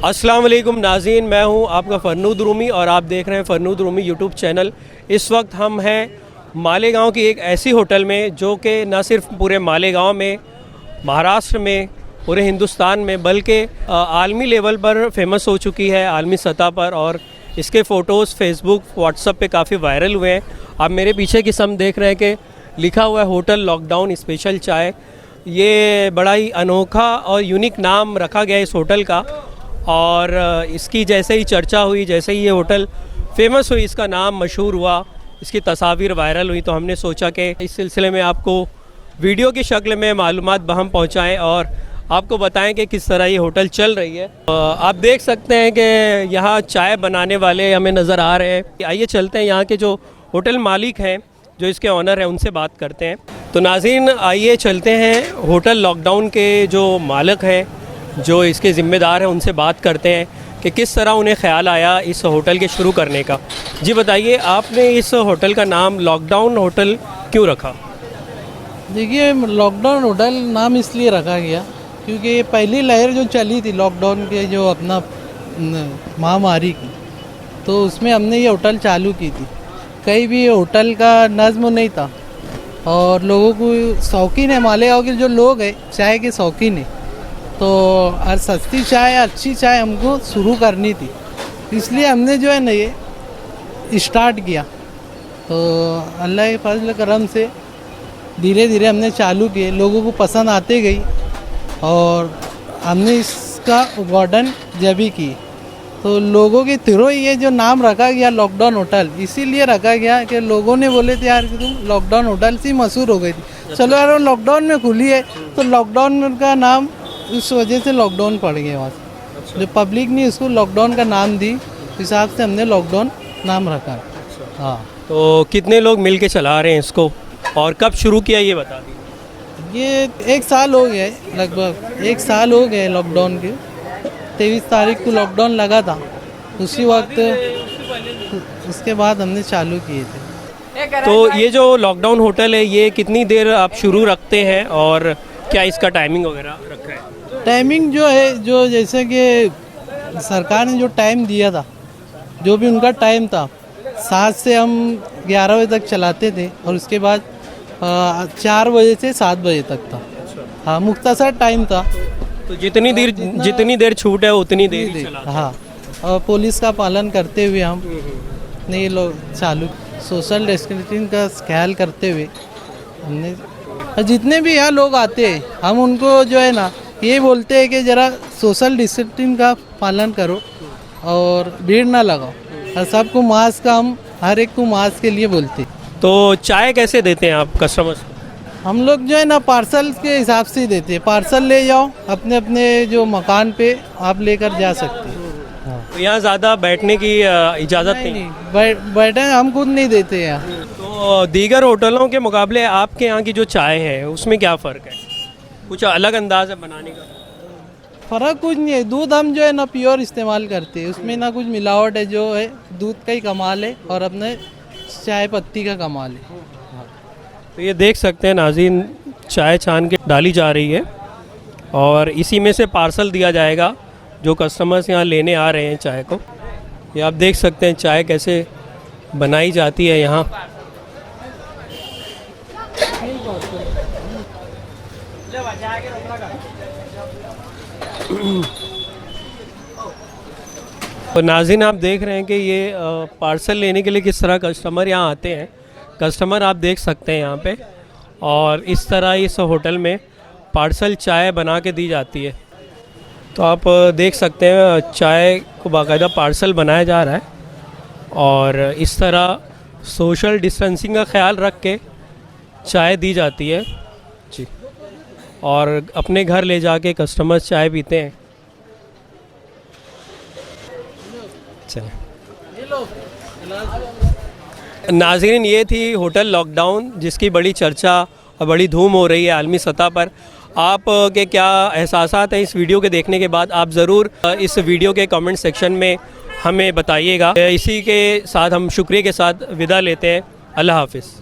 अस्सलाम वालेकुम नाज़रीन, मैं हूं आपका फ़रनूद रूमी और आप देख रहे हैं फ़रनूद रूमी यूट्यूब चैनल। इस वक्त हम हैं मालेगांव की एक ऐसी होटल में जो कि न सिर्फ पूरे मालेगांव में, महाराष्ट्र में, पूरे हिंदुस्तान में बल्कि आलमी लेवल पर फेमस हो चुकी है, आलमी सतह पर। और इसके फ़ोटोज़ फेसबुक व्हाट्सएप पे काफ़ी वायरल हुए हैं। आप मेरे पीछे की सम देख रहे हैं कि लिखा हुआ है होटल लॉकडाउन स्पेशल चाय। ये बड़ा ही अनोखा और यूनिक नाम रखा गया है इस होटल का। और इसकी जैसे ही चर्चा हुई, जैसे ही ये होटल फेमस हुई, इसका नाम मशहूर हुआ, इसकी तस्वीर वायरल हुई, तो हमने सोचा कि इस सिलसिले में आपको वीडियो की शक्ल में मालूमात बहम पहुंचाएं और आपको बताएं कि किस तरह ये होटल चल रही है। आप देख सकते हैं कि यहाँ चाय बनाने वाले हमें नज़र आ रहे हैं। आइए चलते हैं, यहाँ के जो होटल मालिक हैं, जो इसके ऑनर हैं, उनसे बात करते हैं। तो नाज़रीन आइए चलते हैं, होटल लॉकडाउन के जो मालिक हैं, जो इसके ज़िम्मेदार हैं, उनसे बात करते हैं कि किस तरह उन्हें ख्याल आया इस होटल के शुरू करने का। जी बताइए, आपने इस होटल का नाम लॉकडाउन होटल क्यों रखा? देखिए, लॉकडाउन होटल नाम इसलिए रखा गया क्योंकि ये पहली लहर जो चली थी लॉकडाउन के, जो अपना महामारी की, तो उसमें हमने ये होटल चालू की थी। कहीं भी होटल का नज़्म नहीं था और लोगों को शौकीन है, मालेगांव के जो लोग हैं चाय के शौकीन है, तो और सस्ती चाय, अच्छी चाय हमको शुरू करनी थी, इसलिए हमने जो है ना ये स्टार्ट किया। तो अल्लाह के फजल करम से धीरे धीरे हमने चालू किए, लोगों को पसंद आते गई और हमने इसका उद्घाटन जब ही की, तो लोगों के थ्रू ये जो नाम रखा गया लॉकडाउन होटल, इसीलिए रखा गया कि लोगों ने बोले थे यार कि तुम लॉकडाउन होटल से मशहूर हो गई थी, चलो यार लॉकडाउन में खुली है, तो लॉकडाउन का नाम उस वजह से लॉकडाउन पड़ गया वहाँ से। जो पब्लिक ने इसको लॉकडाउन का नाम दी, उस हिसाब से हमने लॉकडाउन नाम रखा। हाँ, तो कितने लोग मिल के चला रहे हैं इसको और कब शुरू किया ये बता दीजिए। ये 1 साल हो गया, लगभग 1 साल हो गए लॉकडाउन के। 23 तारीख को लॉकडाउन लगा था, उसी वक्त उसके बाद हमने चालू किए थे। तो ये जो लॉकडाउन होटल है, ये कितनी देर आप शुरू रखते हैं और क्या इसका टाइमिंग वगैरह रखा है? टाइमिंग जो है, जो जैसे कि सरकार ने जो टाइम दिया था, जो भी उनका टाइम था, 7 से हम 11 बजे तक चलाते थे और उसके बाद 4 बजे से 7 बजे तक था। हाँ, मुख्तसर टाइम था, तो जितनी देर छूट है उतनी देर ही चलाते हैं। हाँ, और पुलिस का पालन करते हुए हम नहीं लोग चालू, सोशल डिस्टेंसिंग का ख्याल करते हुए हमने, जितने भी यहाँ लोग आते हैं हम उनको जो है ना ये बोलते हैं कि ज़रा सोशल डिस्टेंसिंग का पालन करो और भीड़ ना लगाओ, और सबको मास्क का, हम हर एक को मास्क के लिए बोलते हैं। तो चाय कैसे देते हैं आप कस्टमर्स को? हम लोग जो है ना पार्सल के हिसाब से देते हैं, पार्सल ले जाओ अपने अपने जो मकान पे आप लेकर जा सकते हैं। तो यहाँ ज़्यादा बैठने की इजाज़त नहीं? बैठे हम खुद नहीं देते यहाँ। तो दीगर होटलों के मुकाबले आपके यहाँ की जो चाय है उसमें क्या फ़र्क है? कुछ अलग अंदाज है बनाने का? फ़र्क कुछ नहीं है, दूध हम जो है ना प्योर इस्तेमाल करते हैं, उसमें ना कुछ मिलावट है, जो है दूध का ही कमाल है और अपने चाय पत्ती का कमाल है। तो ये देख सकते हैं नाज़रीन, चाय छान के डाली जा रही है और इसी में से पार्सल दिया जाएगा जो कस्टमर्स यहाँ लेने आ रहे हैं चाय को। ये आप देख सकते हैं चाय कैसे बनाई जाती है यहाँ। तो नाज़रीन आप देख रहे हैं कि ये पार्सल लेने के लिए किस तरह कस्टमर यहाँ आते हैं। कस्टमर आप देख सकते हैं यहाँ पे, और इस तरह इस होटल में पार्सल चाय बना के दी जाती है। तो आप देख सकते हैं चाय को बाकायदा पार्सल बनाया जा रहा है और इस तरह सोशल डिस्टेंसिंग का ख्याल रख के चाय दी जाती है जी, और अपने घर ले जाके कस्टमर्स चाय पीते हैं। नाज़रीन, ये थी होटल लॉकडाउन जिसकी बड़ी चर्चा और बड़ी धूम हो रही है आलमी सतह पर। आप के क्या एहसासात हैं इस वीडियो के देखने के बाद? आप ज़रूर इस वीडियो के कमेंट सेक्शन में हमें बताइएगा। इसी के साथ हम शुक्रिया के साथ विदा लेते हैं। अल्लाह हाफ़िज़।